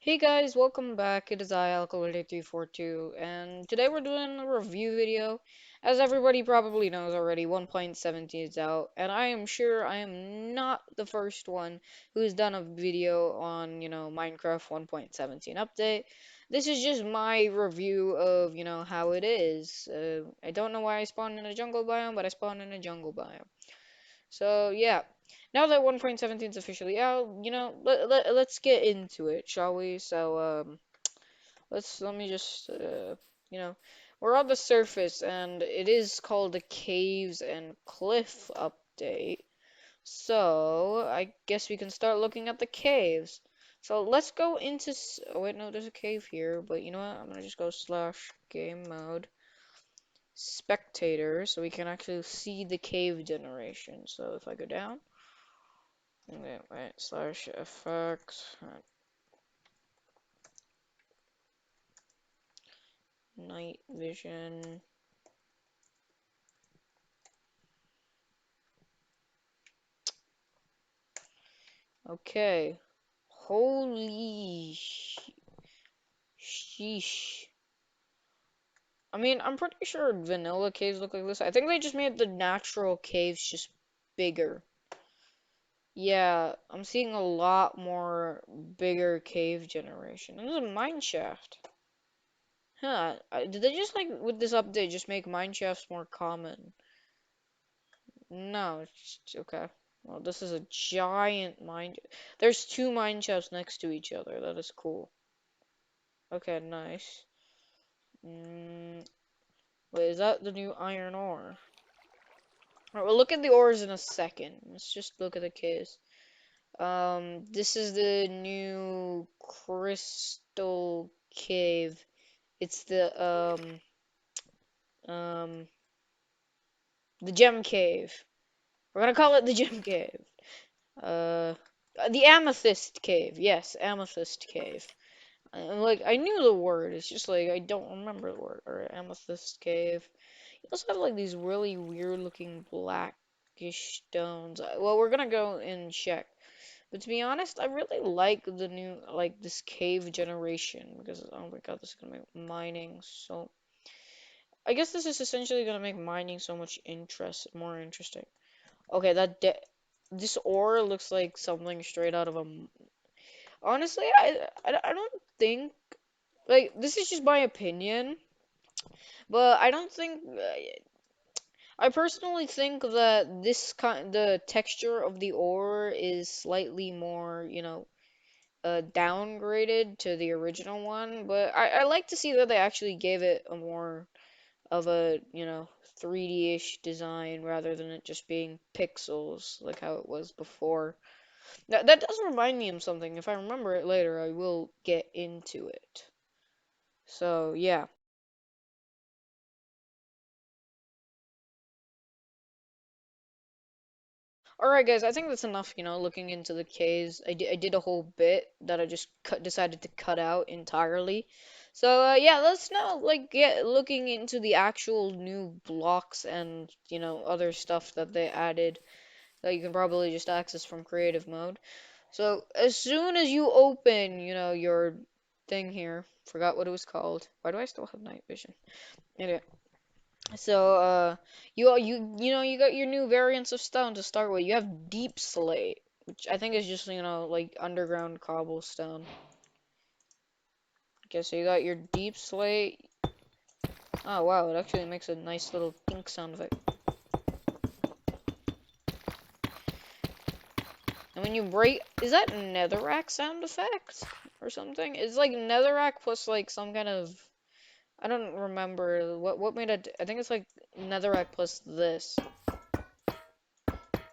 Hey guys, welcome back. It is I, Alkaline342, and today we're doing a review video. As everybody probably knows already, 1.17 is out, and I am sure I am not the first one who's done a video on, Minecraft 1.17 update. This is just my review of, how it is. I don't know why I spawned in a jungle biome, but I spawned in a jungle biome. So yeah, now that 1.17 is officially out, let's get into it, shall we? Let me just you know, we're on the surface, and it is called the Caves and Cliff update. So I guess we can start looking at the caves. So let's go into. Oh wait, no, there's a cave here, but you know what? I'm gonna just go slash game mode spectator so we can actually see the cave generation. So if I go down. Okay, right, slash effects, night vision. Okay. Holy sheesh. I mean, I'm pretty sure vanilla caves look like this. I think they just made the natural caves just bigger. Yeah, I'm seeing a lot more bigger cave generation. And there's a mine shaft. Huh. Did they just, like, with this update, just make mine shafts more common? No, okay. Well, this is a giant mine. There's two mine shafts next to each other. That is cool. Okay, nice. Mm, wait, is that the new iron ore? Alright, we'll look at the ores in a second. Let's just look at the case. This is the new crystal cave. It's um, the gem cave. We're gonna call it the gem cave. Uh, the amethyst cave. Yes, amethyst cave. Like, I knew the word, it's just like I don't remember the word. Or amethyst cave. You also have like these really weird looking blackish stones. Well, we're gonna go and check. But to be honest, I really like the new, like, this cave generation because, oh my god, this is gonna make mining so. I guess this is essentially gonna make mining so much more interesting. Okay, this ore looks like something straight out of a. Honestly, I don't think. Like, this is just my opinion, but I don't think. I personally think that the texture of the ore is slightly more, downgraded to the original one. But I like to see that they actually gave it a more of a, 3D-ish design rather than it just being pixels like how it was before. That does remind me of something. If I remember it later, I will get into it. So, yeah. Alright, guys, I think that's enough, looking into the caves. I did a whole bit that I just decided to cut out entirely. So, yeah, let's now, like, get looking into the actual new blocks and, other stuff that they added that you can probably just access from creative mode. So, as soon as you open, your thing here, forgot what it was called. Why do I still have night vision? Anyway, so, you got your new variants of stone to start with. You have deep slate, which I think is just, like underground cobblestone. Okay, so you got your deep slate. Oh wow, it actually makes a nice little dink sound effect. And when you break, is that netherrack sound effect or something? It's like netherrack plus like some kind of, I don't remember what made it. I think it's like netherrack plus this.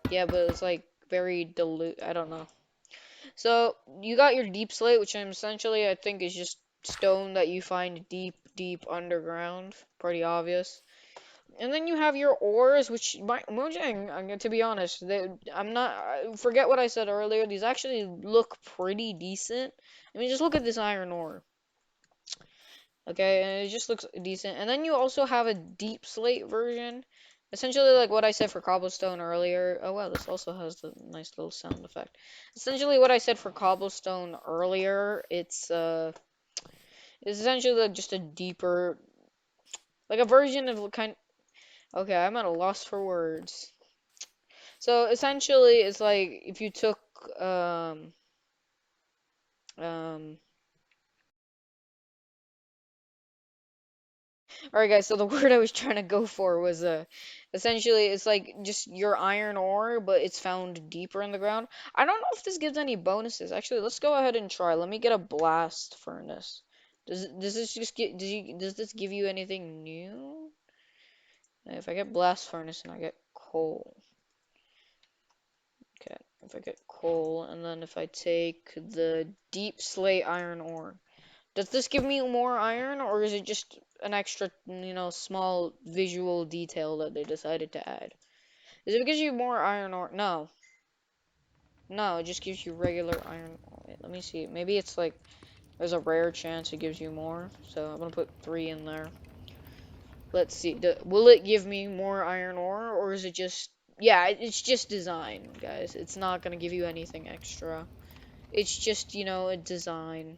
Yeah, but it's like very dilute. I don't know. So you got your deep slate, which I think is just stone that you find deep underground. Pretty obvious. And then you have your ores, which Mojang, to be honest, I'm not. Forget what I said earlier. These actually look pretty decent. I mean, just look at this iron ore. Okay, and it just looks decent. And then you also have a deep slate version, Essentially, like what I said for cobblestone earlier. Oh wow, this also has the nice little sound effect. Essentially, what I said for cobblestone earlier, it's essentially like just a deeper, like a version of kind. Okay, I'm at a loss for words. So essentially, it's like if you took um. All right, guys. So the word I was trying to go for was essentially it's like just your iron ore, but it's found deeper in the ground. I don't know if this gives any bonuses. Actually, let's go ahead and try. Let me get a blast furnace. Does this just get does this give you anything new? If I get blast furnace and I get coal. Okay, if I get coal and then if I take the deep slate iron ore. Does this give me more iron, or is it just an extra, small visual detail that they decided to add? Is it gives you more iron ore? No. No, it just gives you regular iron ore. Wait, let me see. Maybe it's like, there's a rare chance it gives you more. So I'm gonna put 3 in there. Let's see. Will it give me more iron ore, or is it just... Yeah, it's just design, guys. It's not gonna give you anything extra. It's just, a design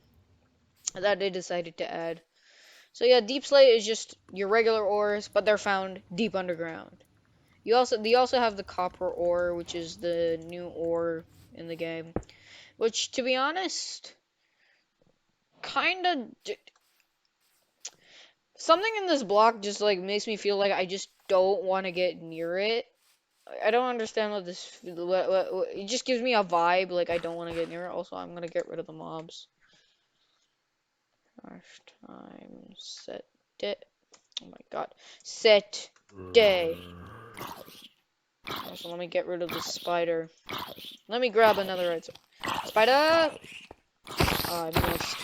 that they decided to add. So yeah, deep slate is just your regular ores, but they're found deep underground. You also have the copper ore, which is the new ore in the game. Which, to be honest, kind of something in this block just like makes me feel like I just don't want to get near it. I don't understand what this. It just gives me a vibe like I don't want to get near it. Also, I'm gonna get rid of the mobs. First time set it. Oh my god. Set day. Also, let me get rid of the spider. Let me grab another item. Spider! Oh, I missed.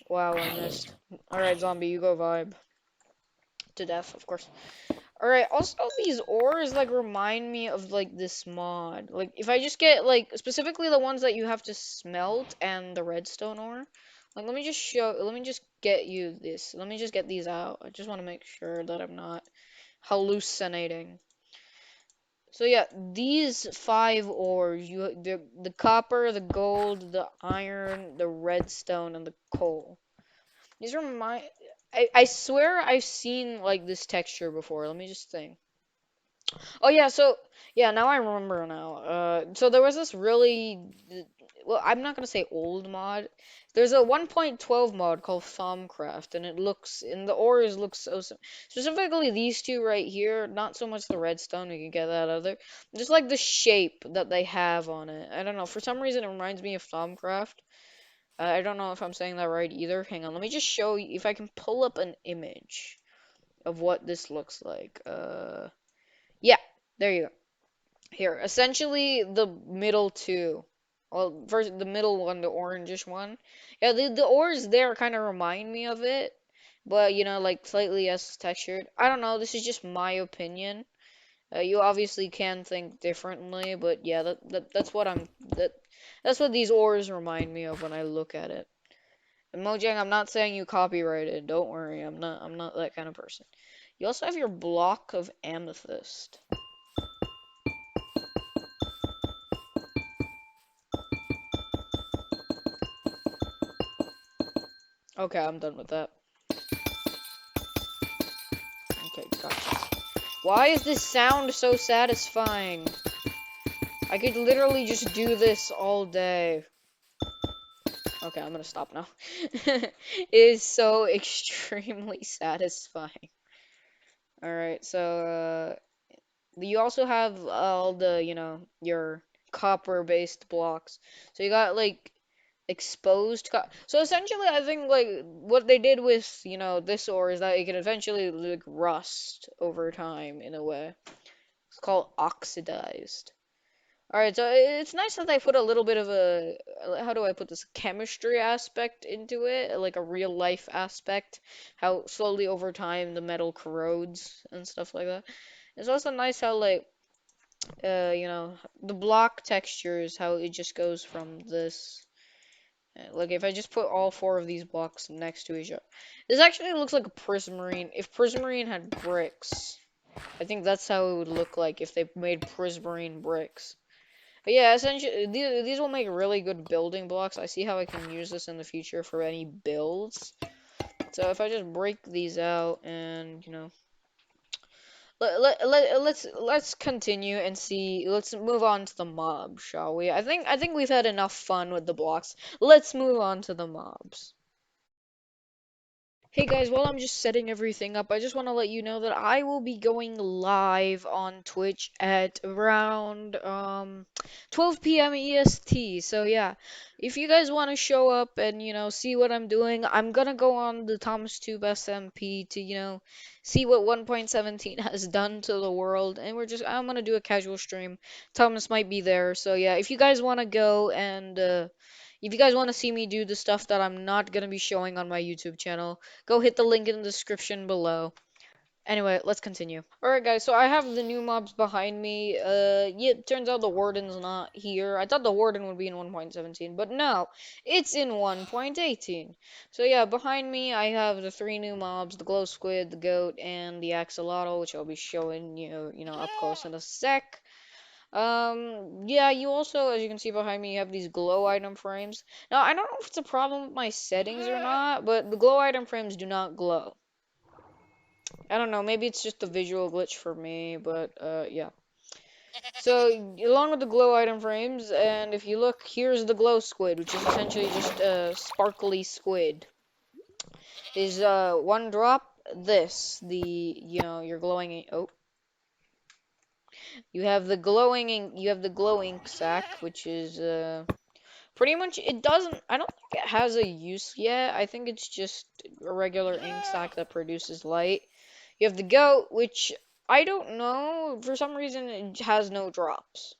Wow, I missed. Alright, zombie, you go vibe. To death, of course. Alright, also these ores, like, remind me of, like, this mod. Like, if I just get, like, specifically the ones that you have to smelt and the redstone ore. Like, let me just get you this. Let me just get these out. I just want to make sure that I'm not hallucinating. So yeah, these 5 ores, the copper, the gold, the iron, the redstone, and the coal. These are I swear I've seen like this texture before. Let me just think. Oh yeah, so yeah, now I remember now. So there was this really, well, I'm not gonna say old mod. There's a 1.12 mod called Thaumcraft, and the ores look so specifically these two right here. Not so much the redstone, we can get that other. Just like the shape that they have on it. I don't know. For some reason, it reminds me of Thaumcraft. I don't know if I'm saying that right either. Hang on, let me just show you if I can pull up an image of what this looks like. Yeah, there you go. Here, essentially the middle two. Well, first the middle one, the orangish one. Yeah, the ores there kind of remind me of it, but like slightly less textured. I don't know. This is just my opinion. You obviously can think differently, but yeah, that's what that's what these ores remind me of when I look at it. And Mojang, I'm not saying you copyrighted. Don't worry, I'm not that kind of person. You also have your block of amethyst. Okay, I'm done with that. Okay, gotcha. Why is this sound so satisfying? I could literally just do this all day. Okay, I'm gonna stop now. It is so extremely satisfying. Alright, so, you also have all the, your copper-based blocks. So you got, like, exposed so essentially I think like what they did with this ore is that it can eventually like rust over time in a way. It's called oxidized. All right, so it's nice that they put a little bit of a, how do I put this, chemistry aspect into it, like a real life aspect, how slowly over time the metal corrodes and stuff like that. It's also nice how like the block textures, how it just goes from this. Like if I just put all 4 of these blocks next to each other, this actually looks like a prismarine. If prismarine had bricks, I think that's how it would look like if they made prismarine bricks. But yeah, essentially, these will make really good building blocks. I see how I can use this in the future for any builds. So if I just break these out and, let's continue and see. Let's move on to the mob, shall we? I think we've had enough fun with the blocks. Let's move on to the mobs. Hey guys, while I'm just setting everything up, I just want to let you know that I will be going live on Twitch at around 12 p.m. EST. So yeah, if you guys want to show up and see what I'm doing, I'm gonna go on the Thomas Tube SMP to see what 1.17 has done to the world, and I'm gonna do a casual stream. Thomas might be there, so yeah, if you guys want to go and if you guys want to see me do the stuff that I'm not gonna be showing on my YouTube channel, go hit the link in the description below. Anyway, let's continue. Alright guys, so I have the new mobs behind me. Yeah, it turns out the warden's not here. I thought the warden would be in 1.17, but no, it's in 1.18. So yeah, behind me I have the three new mobs, the glow squid, the goat, and the axolotl, which I'll be showing you up close in a sec. Yeah, you also, as you can see behind me, you have these glow item frames. Now, I don't know if it's a problem with my settings or not, but the glow item frames do not glow. I don't know, maybe it's just a visual glitch for me, but, yeah. So, along with the glow item frames, and if you look, here's the glow squid, which is essentially just a sparkly squid. Is, one drop, your glowing, oh, you have the glow ink sac, which is, pretty much, I don't think it has a use yet. I think it's just a regular ink sac that produces light. You have the goat, which I don't know. For some reason, it has no drops.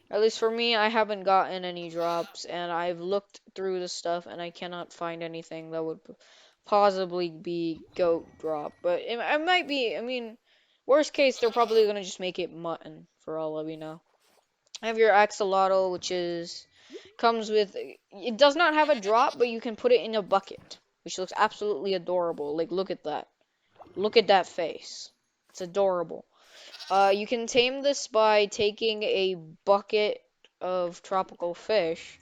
At least for me, I haven't gotten any drops, and I've looked through the stuff, and I cannot find anything that would possibly be goat drop. But it might be, I mean, worst case, they're probably gonna just make it mutton, for all of you know. I have your axolotl, which comes with, it does not have a drop, but you can put it in a bucket, which looks absolutely adorable. Like, look at that. Look at that face. It's adorable. You can tame this by taking a bucket of tropical fish,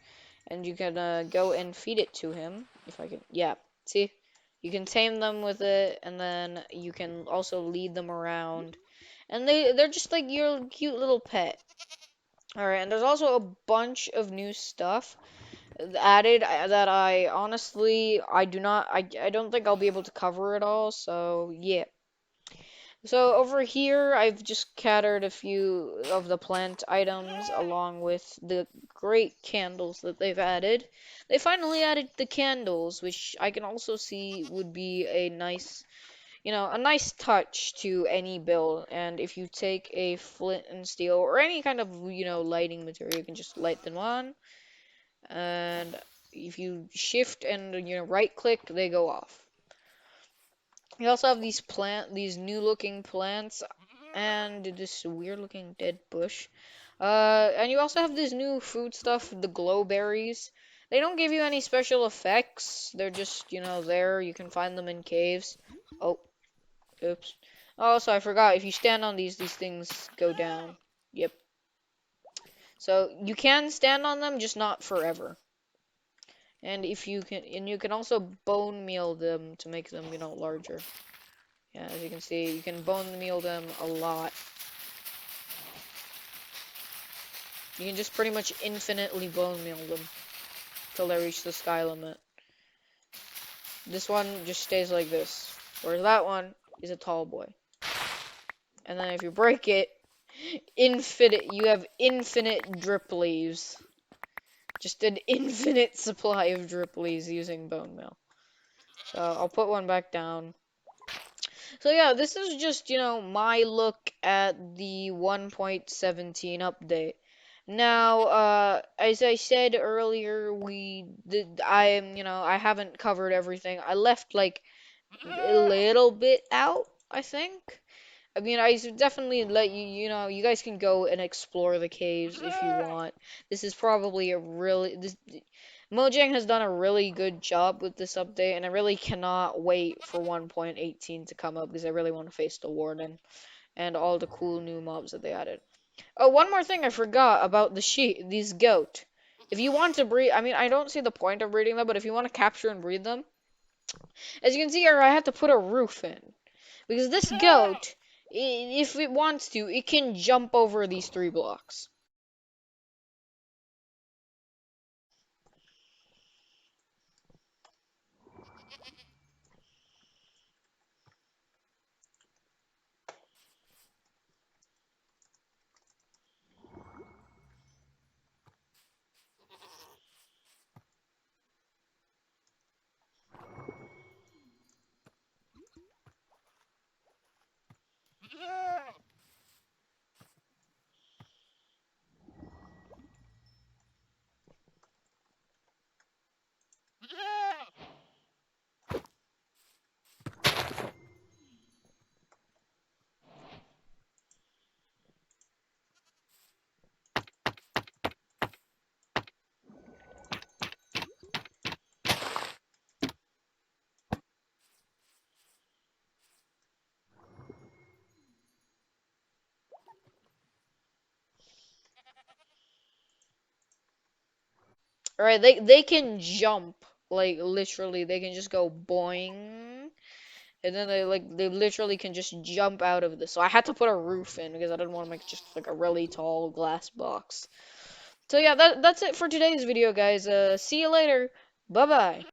and you can go and feed it to him. If I can, yeah. See, you can tame them with it, and then you can also lead them around, and they're just like your cute little pet. All right, and there's also a bunch of new stuff added that I honestly I don't think I'll be able to cover it all, so yeah. So over here I've just scattered a few of the plant items along with the great candles that they've added. They finally added the candles, which I can also see would be a nice touch to any build. And if you take a flint and steel or any kind of, lighting material, you can just light them on, and if you shift and right click, they go off. You also have these new looking plants, and this weird looking dead bush. And you also have this new food stuff, the glow berries. They don't give you any special effects. They're just, there. You can find them in caves. Oh, oops. Also, I forgot, if you stand on these things go down. Yep. So you can stand on them, just not forever. And you can also bone meal them to make them, larger. Yeah, as you can see, you can bone meal them a lot. You can just pretty much infinitely bone meal them till they reach the sky limit. This one just stays like this, whereas that one is a tall boy. And then if you break it, you have infinite drip leaves. Just an infinite supply of drip leaves using bone meal. So I'll put one back down. So yeah, this is just, my look at the 1.17 update. Now, as I said earlier, I haven't covered everything. I left like a little bit out, I think. I mean, I definitely let you, you guys can go and explore the caves if you want. This is probably Mojang has done a really good job with this update, and I really cannot wait for 1.18 to come up because I really want to face the Warden and all the cool new mobs that they added. Oh, one more thing I forgot about these goat. If you want to breed, I mean, I don't see the point of breeding them, but if you want to capture and breed them, as you can see here, I have to put a roof in. Because this goat, if it wants to, it can jump over these 3 blocks. Alright, they can jump. Like, literally, they can just go boing. And then they literally can just jump out of this. So I had to put a roof in because I didn't want to make just like a really tall glass box. So yeah, that's it for today's video, guys. See you later. Bye bye.